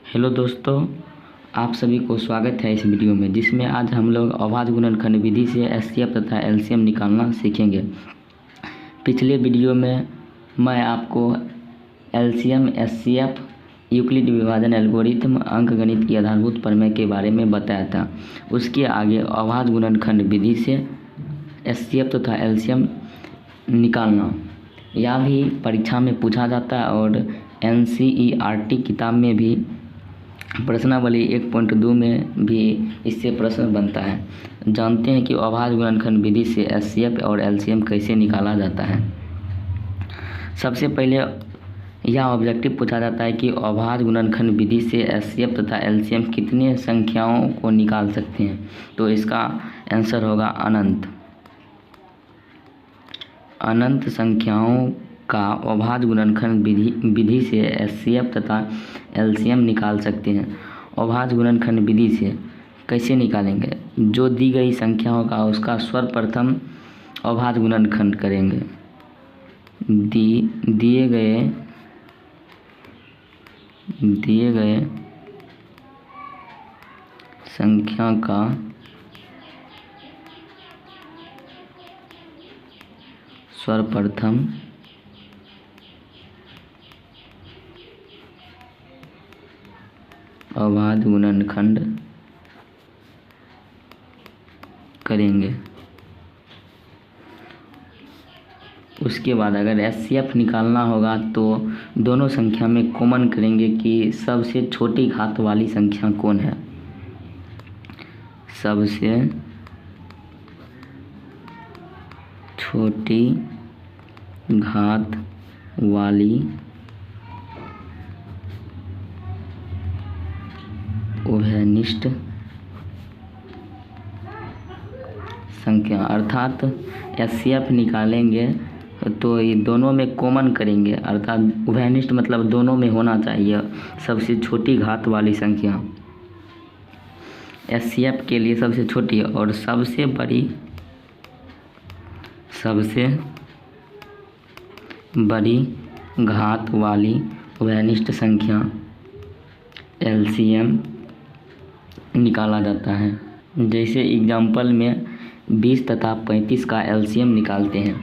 Hello दोस्तों, आप सभी को स्वागत है इस वीडियो में, जिसमें आज हम लोग अभाज्य गुणनखंड विधि से एचसीएफ तथा एलसीएम निकालना सीखेंगे। पिछले वीडियो में मैं आपको एलसीएम, एचसीएफ, यूक्लिड विभाजन एल्गोरिथम, अंकगणित की आधारभूत प्रमेय के बारे में बताया था। उसके आगे अभाज्य गुणनखंड विधि से एचसीएफ तथा एलसीएम निकालना, यह भी परीक्षा में पूछा जाता है और एनसीईआरटी किताब में भी प्रश्नावली 1.2 में भी इससे प्रश्न बनता है। जानते हैं कि अभाज्य गुणनखंड विधि से एचसीएफ और एलसीएम कैसे निकाला जाता है। सबसे पहले यह ऑब्जेक्टिव पूछा जाता है कि अभाज्य गुणनखंड विधि से एचसीएफ तथा एलसीएम कितने संख्याओं को निकाल सकते हैं। तो इसका आंसर होगा अनंत। अनंत संख्याओं का अभाज्य गुणनखंड विधि से एचसीएफ तथा एलसीएम निकाल सकते हैं। अभाज्य गुणनखंड विधि से कैसे निकालेंगे? जो दी गई संख्या होगा उसका सर्वप्रथम अभाज्य गुणनखंड करेंगे। दिए गए संख्या का सर्वप्रथम अभाज्य गुणनखंड करेंगे। उसके बाद अगर एचसीएफ निकालना होगा तो दोनों संख्या में कॉमन करेंगे कि सबसे छोटी घात वाली संख्या कौन है। सबसे छोटी घात वाली उभयनिष्ठ संख्या, अर्थात एचसीएफ निकालेंगे तो ये दोनों में कॉमन करेंगे, अर्थात उभयनिष्ठ मतलब दोनों में होना चाहिए सबसे छोटी घात वाली संख्या। एचसीएफ के लिए सबसे छोटी और सबसे बड़ी घात वाली उभयनिष्ठ संख्या एलसीएम निकाला जाता है। जैसे एग्जाम्पल में 20 तथा 35 का एलसीएम निकालते हैं।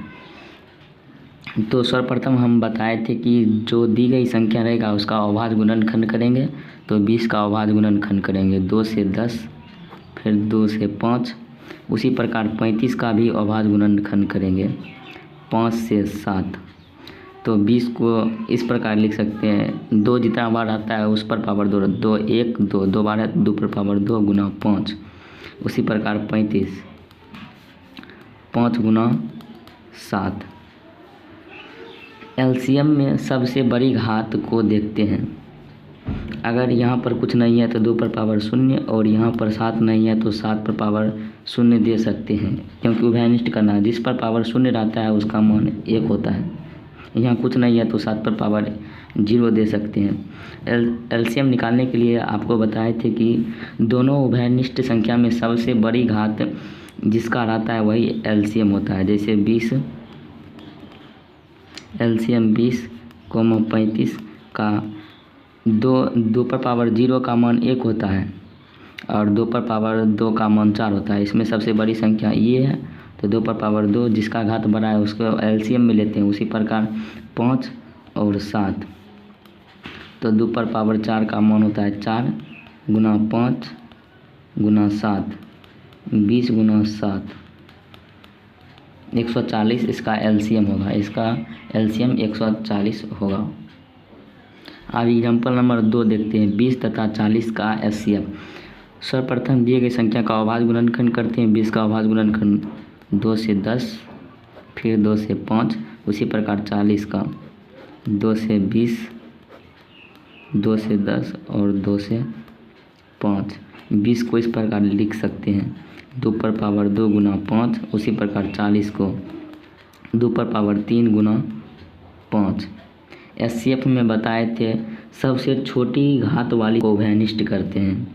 तो सर्वप्रथम हम बताए थे कि जो दी गई संख्या रहेगा उसका अभाज्य गुणनखंड करेंगे। तो 20 का अभाज्य गुणनखंड करेंगे 2 से 10, फिर 2 से 5। उसी प्रकार 35 का भी अभाज्य गुणनखंड करेंगे 5 से 7। तो 20 को इस प्रकार लिख सकते हैं, 2 जितना बार आता है उस पर पावर 2, 2 1 2 2 बार है 2 पर पावर 2 गुना 5। उसी प्रकार 35 5 गुना 7। एलसीएम में सबसे बड़ी घात को देखते हैं। अगर यहाँ पर कुछ नहीं है तो 2 पर पावर 0 और यहाँ पर 7 नहीं है तो 7 पर पावर 0 दे सकते हैं, क्योंकि उभयनिष्ठ करना है। जिस पर पावर 0 रहता है उसका मान 1 होता है। यहाँ कुछ नहीं है तो 7 पर पावर 0 दे सकते हैं। एलसीएम निकालने के लिए आपको बताए थे कि दोनों उभयनिष्ठ संख्या में सबसे बड़ी घात जिसका रहता है वही एलसीएम होता है। जैसे 20 एलसीएम 20, 35 का 2 पर पावर 0 का मान 1 होता है और 2 पर पावर 2 का मान 4 होता है। इसमें सबसे बड़ी संख्या ये है, तो 2 पर पावर 2 जिसका घात बड़ा है उसको एलसीएम में लेते हैं। उसी प्रकार 5 और 7, तो 2 पर पावर 4 का मान होता है 4 गुना 5 गुना 7, 20 गुना 7, 140 इसका एलसीएम होगा। इसका एलसीएम 140 होगा। अब एग्जाम्पल नंबर 2 देखते हैं, 20 तथा 40 का एचसीएफ। सर्वप्रथम दिए गई संख्या का अभाज्य गुणनखंड करते हैं। 20 का अभाज्य गुणनखंड 2 से 10, फिर 2 से 5। उसी प्रकार 40 का 2 से 20, 2 से 10 और 2 से 5। 20 को इस प्रकार लिख सकते हैं, 2 पर पावर 2 गुना 5। उसी प्रकार 40 को 2 पर पावर 3 गुना 5। एचसीएफ में बताए थे सबसे छोटी घात वाली को उभयनिष्ठ करते हैं।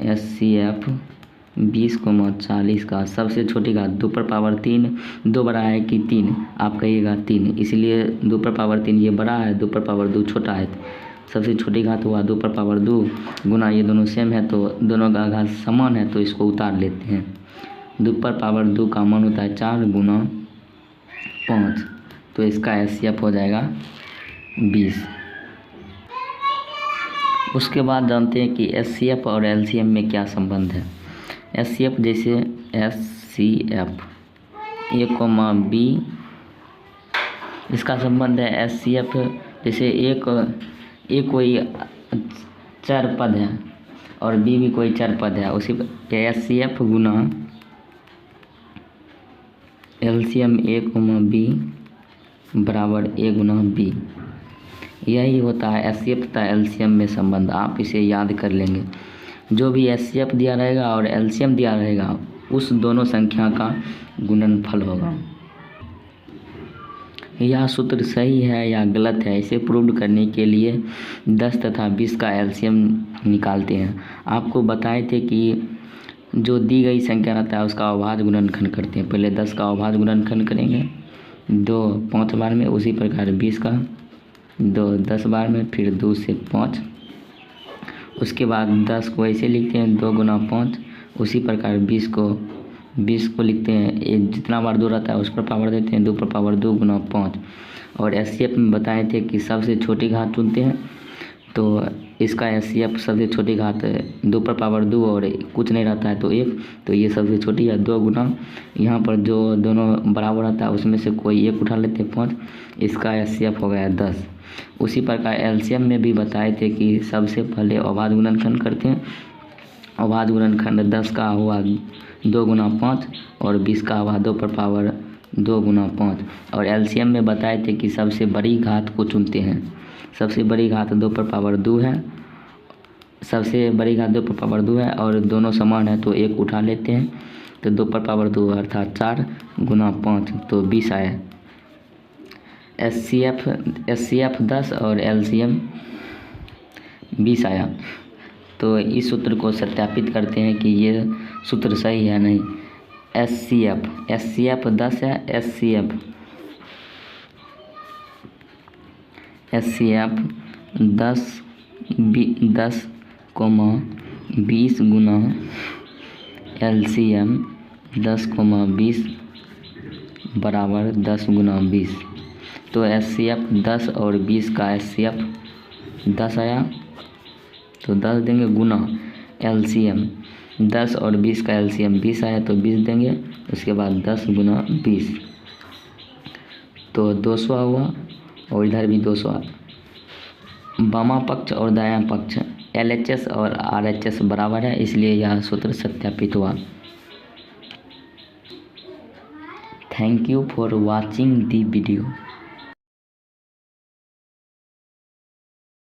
एचसीएफ 20, 40 का सबसे छोटी घात 2 पर पावर 3, 2 बड़ा है कि 3, आप कहिएगा 3, इसलिए 2 पर पावर 3 ये बड़ा है, 2 पर पावर 2 छोटा है। सबसे छोटी घात हुआ 2 पर पावर 2 गुना, ये दोनों सेम है तो दोनों का घात समान है तो इसको उतार लेते हैं। 2 पर पावर 2 का मान होता है 4 गुना 5, तो इसका एचसीएफ हो जाएगा 20। उसके बाद जानते हैं कि एचसीएफ और एलसीएम में क्या संबंध है। एचसीएफ जैसे एचसीएफ A, B, इसका संबंध है एचसीएफ जैसे एक कोई चर पद है और B भी कोई चर पद है, उसी HCF Guna LCM A, B बराबर A गुना B, यही होता है एचसीएफ तथा एलसीएम में संबंध। आप इसे याद कर लेंगे। जो भी एचसीएफ दिया रहेगा और एलसीएम दिया रहेगा उस दोनों संख्या का गुणनफल होगा। यह सूत्र सही है या गलत है, इसे प्रूव करने के लिए 10 तथा 20 का एलसीएम निकालते हैं। आपको बताए थे कि जो दी गई संख्या रहता है उसका अभाज्य गुणनखंड करते हैं। पहले 10 का अभाज्य गुणनखंड करेंगे 2 5 बार में, उसी प्रकार 20 का 2 10 बार में, फिर 2 से 5। उसके बाद 10 को ऐसे लिखते हैं 2 गुना 5, उसी प्रकार 20 को लिखते हैं, एक जितना बार 2 रहता है उस पर पावर देते हैं 2 पर पावर 2 गुना 5। और एचसीएफ में बताए थे कि सबसे छोटी घात चुनते हैं, तो इसका एचसीएफ सबसे छोटी घात 2 पर पावर 2 और कुछ नहीं रहता है तो 1, तो ये सबसे छोटी है 2 गुना, यहाँ पर जो दोनों बराबर रहता है उसमें से कोई एक उठा लेते हैं 5, इसका एचसीएफ हो गया 10। उसी प्रकार एलसीएम में भी बताए थे कि सबसे पहले अभाज्य गुणनखंड करते हैं। अभाज्य गुणनखंड 10 का हुआ 2 गुना 5 और 20 का हुआ 2 पर पावर 2 गुना 5। और एलसीएम में बताए थे कि सबसे बड़ी घात को चुनते हैं। सबसे बड़ी घात 2 पर पावर 2 है, सबसे बड़ी घात 2 पर पावर 2 है और दोनों समान है तो एक उठा लेते हैं, तो 2 पर पावर 2 अर्थात 4 गुना 5 तो 20 आया। एचसीएफ 10 और एलसीएम 20 आया। तो इस सूत्र को सत्यापित करते हैं कि ये सूत्र सही है नहीं। एचसीएफ 10 है, एचसीएफ 10 20 गुना एलसीएम 10 20 बराबर 10 गुना 20। तो एचसीएफ 10 और 20 का एचसीएफ 10 आया तो 10 देंगे, गुना एलसीएम 10 और 20 का एलसीएम 20 आया तो 20 देंगे, उसके बाद 10 गुना 20 तो 200 हुआ और इधर भी 200। बामा पक्ष और दायां पक्ष LHS और RHS बराबर है, इसलिए यह सूत्र सत्यापित हुआ। Thank you for watching the video.